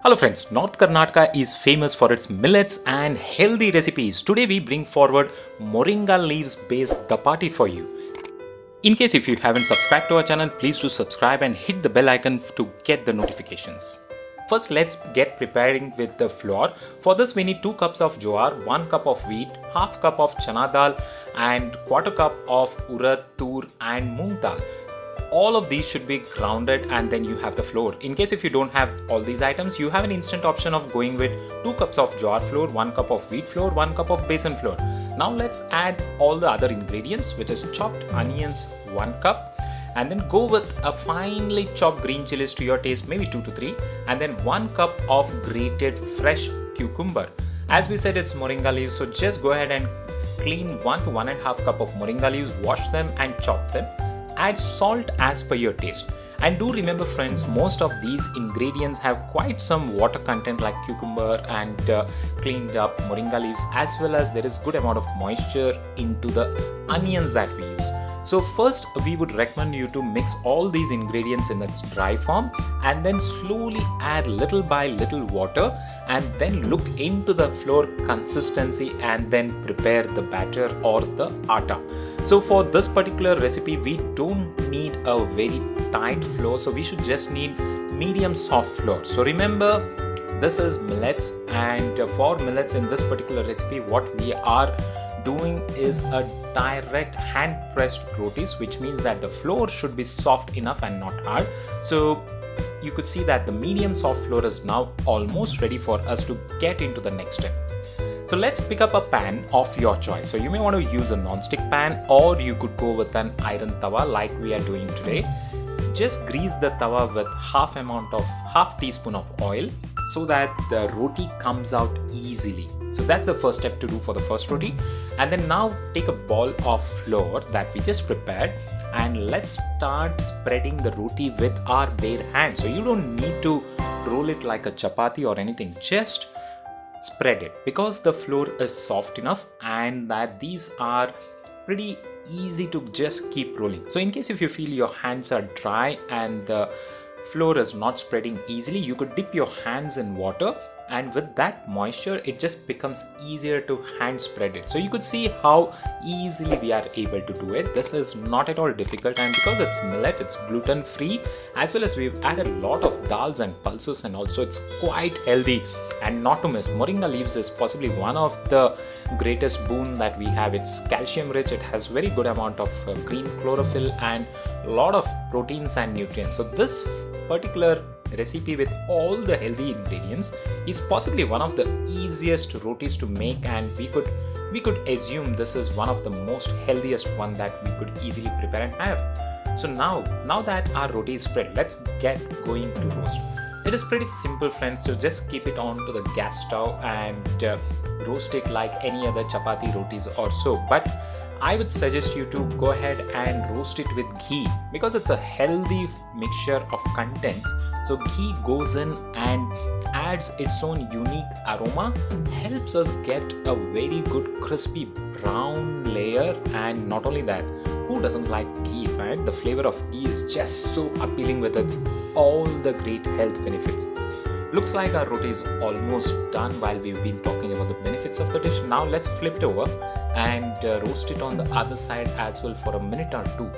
Hello friends, North Karnataka is famous for its millets and healthy recipes. Today we bring forward moringa leaves based dapati for you. In case if you haven't subscribed to our channel, please do subscribe and hit the bell icon to get the notifications. First let's get preparing with the flour. For this we need 2 cups of jowar, 1 cup of wheat, half cup of chana dal and quarter cup of urad, tur and moong dal. All of these should be grounded and then you have the flour. In case if you don't have all these items, you have an instant option of going with 2 cups of jowar flour, 1 cup of wheat flour, 1 cup of besan flour. Now let's add all the other ingredients, which is chopped onions 1 cup, and then go with a finely chopped green chilies to your taste, maybe 2 to 3, and then 1 cup of grated fresh cucumber. As we said, it's moringa leaves, so just go ahead and clean 1 to 1.5 cup of moringa leaves, wash them and chop them. Add salt as per your taste. And do remember friends, most of these ingredients have quite some water content like cucumber and cleaned up moringa leaves, as well as there is good amount of moisture into the onions that we use. So first we would recommend you to mix all these ingredients in its dry form and then slowly add little by little water and then look into the flour consistency and then prepare the batter or the atta. So for this particular recipe we don't need a very tight flour, so we should just need medium soft flour. So remember, this is millets, and for millets in this particular recipe what we are doing is a direct hand pressed rotis, which means that the flour should be soft enough and not hard. So you could see that the medium soft flour is now almost ready for us to get into the next step. So let's pick up a pan of your choice. So you may want to use a non-stick pan, or you could go with an iron tawa like we are doing today. Just grease the tawa with half teaspoon of oil so that the roti comes out easily. So that's the first step to do for the first roti. And then now take a ball of flour that we just prepared and let's start spreading the roti with our bare hands. So you don't need to roll it like a chapati or anything, just spread it because the flour is soft enough and that these are pretty easy to just keep rolling. So in case if you feel your hands are dry and the flour is not spreading easily, you could dip your hands in water, and with that moisture it just becomes easier to hand spread it. So you could see how easily we are able to do it. This is not at all difficult, and because it's millet, it's gluten free, as well as we've added a lot of dals and pulses, and also it's quite healthy. And not to miss, moringa leaves is possibly one of the greatest boon that we have. It's calcium rich, it has very good amount of green chlorophyll and a lot of proteins and nutrients. So this particular recipe with all the healthy ingredients is possibly one of the easiest rotis to make, and we could assume this is one of the most healthiest one that we could easily prepare and have. So now that our roti is spread, let's get going to roast. It is pretty simple friends, so just keep it on to the gas stove and roast it like any other chapati rotis or so. But I would suggest you to go ahead and roast it with ghee because it's a healthy mixture of contents. So ghee goes in and adds its own unique aroma, helps us get a very good crispy brown layer. And not only that, who doesn't like ghee, right? The flavor of ghee is just so appealing with its all the great health benefits. Looks like our roti is almost done while we've been talking about the benefits of the dish. Now let's flip it over and roast it on the other side as well for a minute or two.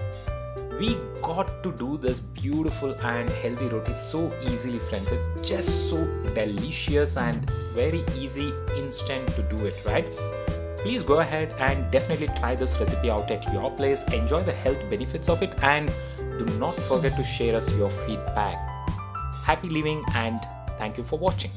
We got to do this beautiful and healthy roti so easily friends. It's just so delicious and very easy, instant to do it, right? Please go ahead and definitely try this recipe out at your place. Enjoy the health benefits of it and do not forget to share us your feedback. Happy living and thank you for watching.